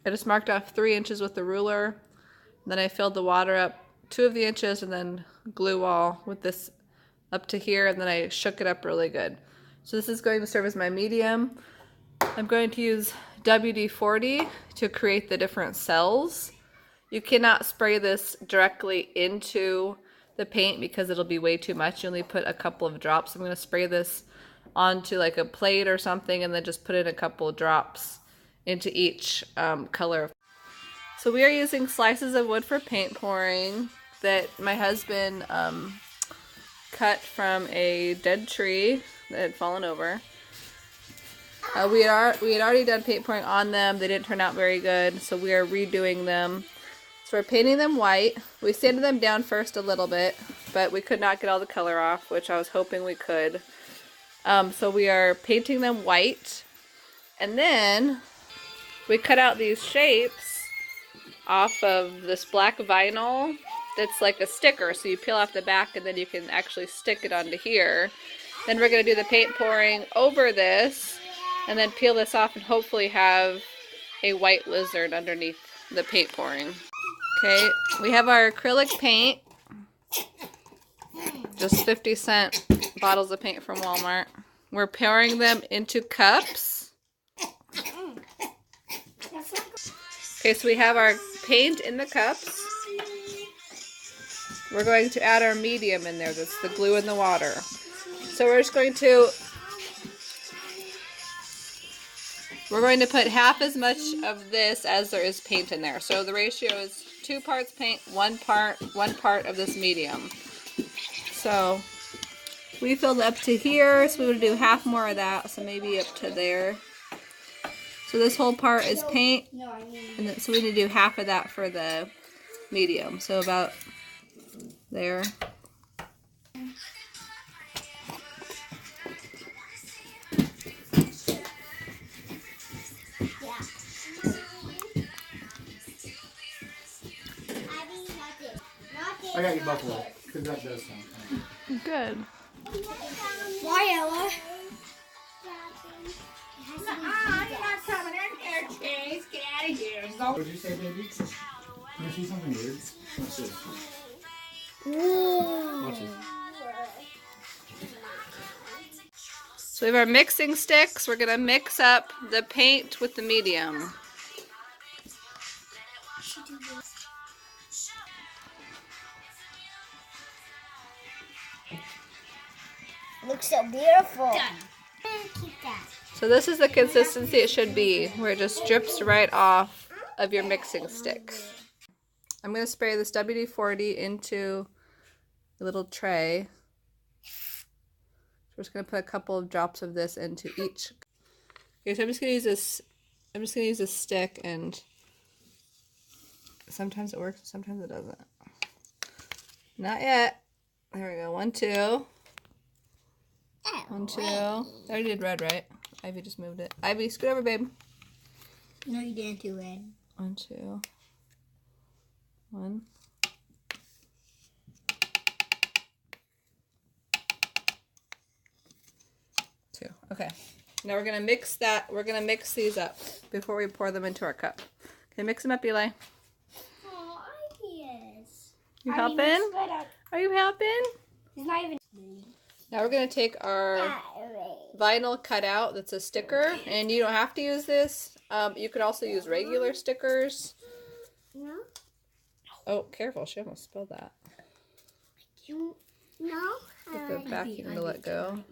I just marked off 3 inches with the ruler. Then I filled the water up 2 of the inches and then glue all with this up to here, and then I shook it up really good. So this is going to serve as my medium. I'm going to use WD-40 to create the different cells. You cannot spray this directly into the paint because it'll be way too much. You only put a couple of drops. I'm going to spray this onto like a plate or something and then just put in a couple of drops into each color. So we are using slices of wood for paint pouring that my husband cut from a dead tree that had fallen over. We had already done paint pouring on them. They didn't turn out very good, so we are redoing them. So we're painting them white. We sanded them down first a little bit, but we could not get all the color off, which I was hoping we could. So we are painting them white, and then we cut out these shapes off of this black vinyl that's like a sticker, so you peel off the back and then you can actually stick it onto here. Then we're going to do the paint pouring over this and then peel this off and hopefully have a white lizard underneath the paint pouring. Okay, we have our acrylic paint, just 50-cent bottles of paint from Walmart. We're pouring them into cups. Okay, so we have our paint in the cups. We're going to add our medium in there. That's the glue and the water. So we're going to put half as much of this as there is paint in there. So the ratio is 2 parts paint, 1 part of this medium. So we filled up to here, so we would do half more of that, so maybe up to there. So this whole part is paint, and then, so we need to do half of that for the medium. So about there. I got your buffalo, because that does sound funny. Good. Why, Ella? You're not coming in here, Chase. Get out of here. What did you say, baby? Can you see something weird? Watch this. Watch this. So we have our mixing sticks. We're going to mix up the paint with the medium. Looks so beautiful. Keep that. So this is the consistency it should be, where it just drips right off of your mixing sticks. I'm going to spray this WD-40 into a little tray. We're just going to put a couple of drops of this into each. Okay, so I'm just going to use this. I'm just going to use this stick, and sometimes it works, sometimes it doesn't. Not yet. There we go. 1, 2. 1, 2. I already did red, right? Ivy just moved it. Ivy, scoot over, babe. No, you didn't do red. 1, 2. 1. Two. Okay. Now we're gonna mix that. We're gonna mix these up before we pour them into our cup. Okay, mix them up, Eli. Oh, ideas. You helping? Are you helping? It's not even. Now we're gonna take our vinyl cutout. That's a sticker, and you don't have to use this. You could also use regular stickers. No. Oh, careful! She almost spilled that. You no. Put the backing to let go.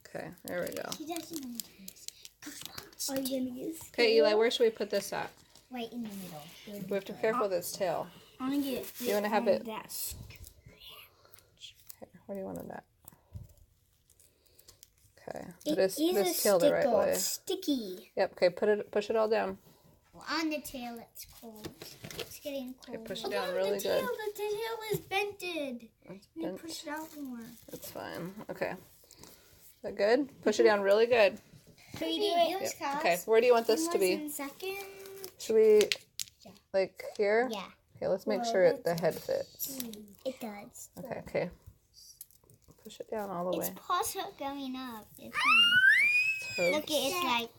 Okay, there we go. He doesn't know this. Are you gonna use? Okay, Eli, where should we put this at? Right in the middle. We have to be careful with its tail. I'm gonna get. You want to have it? Desk. Here, where do you want it at? Okay, put this tail the right way. Sticky. Yep. Okay, push it all down. Well, on the tail, it's cold. It's getting cold. Okay, push it down really good. The tail is bented. It's You bent. push it out more. That's fine. Okay. Is that good? Push it down really good. Can we do it? Yep. Okay, where do you want this to be? Second. Should we, Yeah. like here? Yeah. Okay, let's make sure the head fits. It does. Okay. Push it down all the way. It's also going up. It's Look, it's like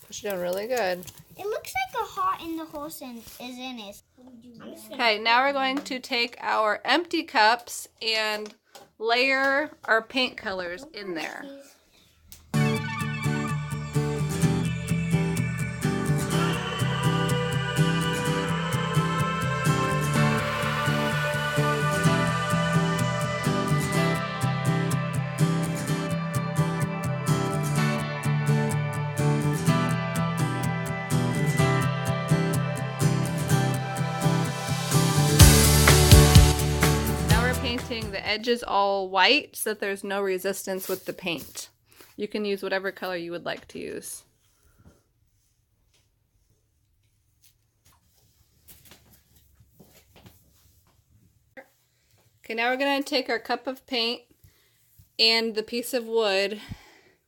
Push it down really good. it looks like a heart in the horse and is in it. Okay, now we're going to take our empty cups and layer our paint colors in there. The edges all white so that there's no resistance with the paint. You can use whatever color you would like to use. Okay, now we're going to take our cup of paint and the piece of wood.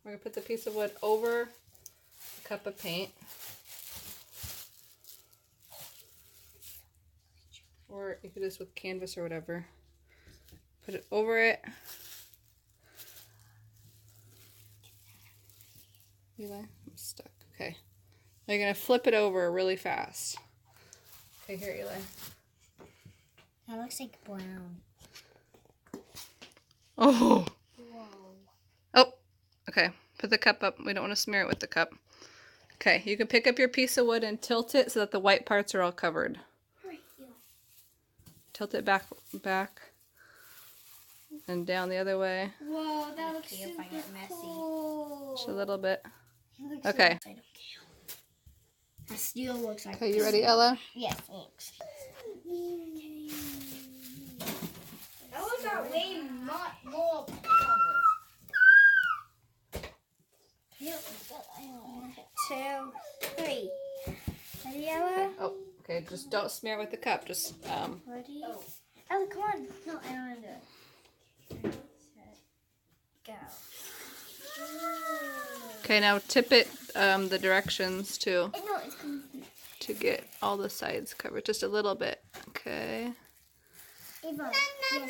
We're going to put the piece of wood over the cup of paint. Or you could do this with canvas or whatever. Put it over it. Eli, I'm stuck. Okay. Now you're going to flip it over really fast. Okay, here, Eli. That looks like brown. Oh. Whoa. Oh, okay. Put the cup up. We don't want to smear it with the cup. Okay, you can pick up your piece of wood and tilt it so that the white parts are all covered. Tilt it back. And down the other way. Whoa, that looks super cool. Just a little bit. Okay. That still looks like. Okay, you ready, Ella? Yes, it looks. Those are way more colors. 1, 2, 3. Ready, Ella? Oh, okay. Just don't smear it with the cup. Just Ready? Ella, come on. No, I don't want to do it. Go. Okay, now tip it the directions too No, it's coming. to get all the sides covered. Just a little bit. Okay. Eva. Yes.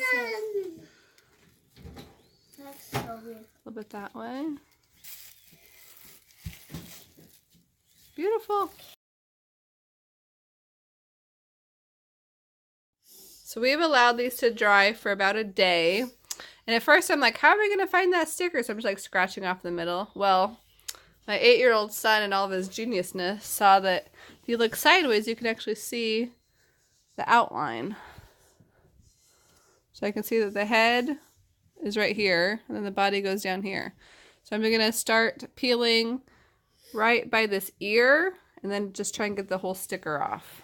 That's so weird. A little bit that way. Beautiful. So we've allowed these to dry for about a day. And at first I'm like, how are we going to find that sticker? So I'm just like scratching off the middle. Well, my 8-year-old son and all of his geniusness saw that if you look sideways, you can actually see the outline. So I can see that the head is right here and then the body goes down here. So I'm going to start peeling right by this ear and then just try and get the whole sticker off.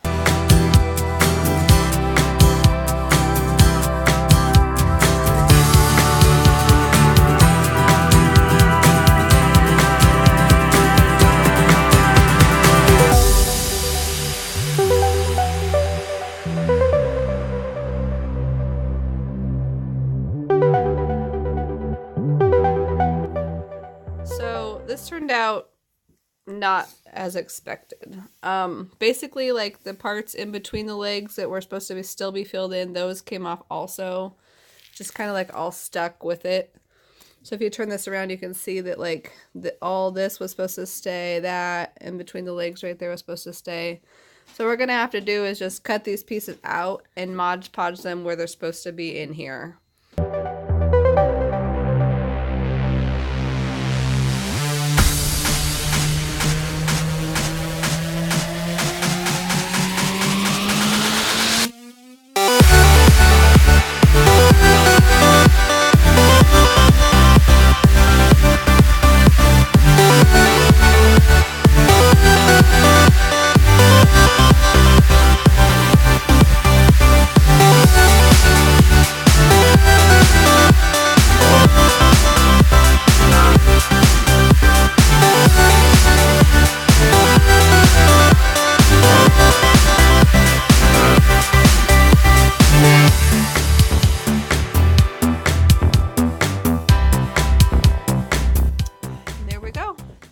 This turned out not as expected. Basically, like the parts in between the legs that were supposed to still be filled in, those came off also. Just kind of like all stuck with it. So if you turn this around, you can see that like all this was supposed to stay. That in between the legs right there was supposed to stay. So what we're going to have to do is just cut these pieces out and Mod Podge them where they're supposed to be in here.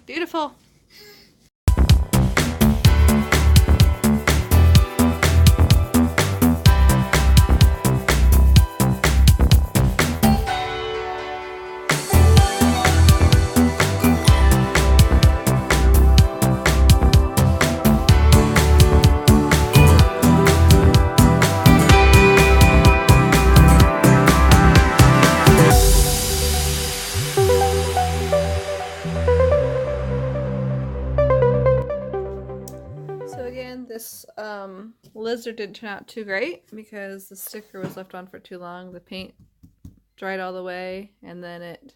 Beautiful. This lizard didn't turn out too great because the sticker was left on for too long. The paint dried all the way, and then it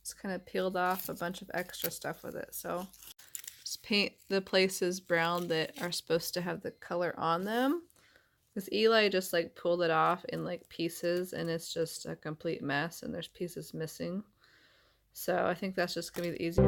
just kind of peeled off a bunch of extra stuff with it. So just paint the places brown that are supposed to have the color on them. Because Eli just like pulled it off in like pieces, and it's just a complete mess, and there's pieces missing. So I think that's just gonna be the easy.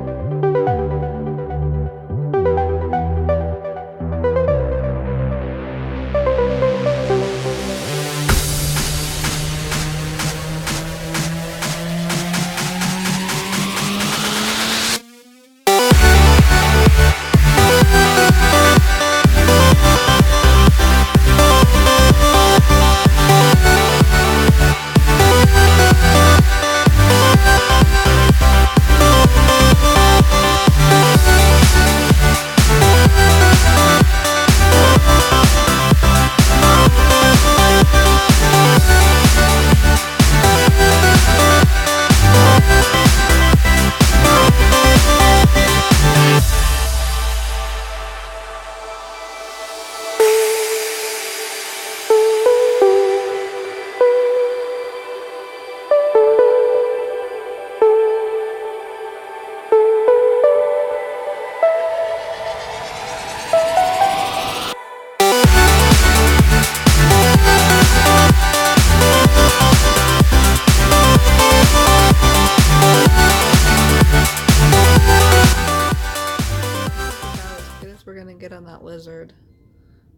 Get on that lizard.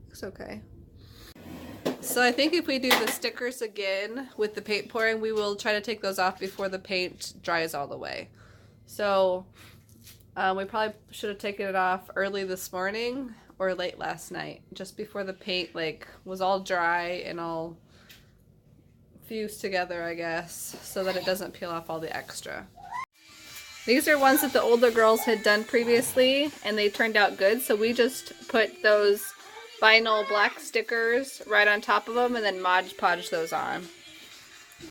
Looks okay. So I think if we do the stickers again with the paint pouring, we will try to take those off before the paint dries all the way. So we probably should have taken it off early this morning or late last night, just before the paint like was all dry and all fused together, I guess, so that it doesn't peel off all the extra. These are ones that the older girls had done previously, and they turned out good, so we just put those vinyl black stickers right on top of them and then Mod Podge those on.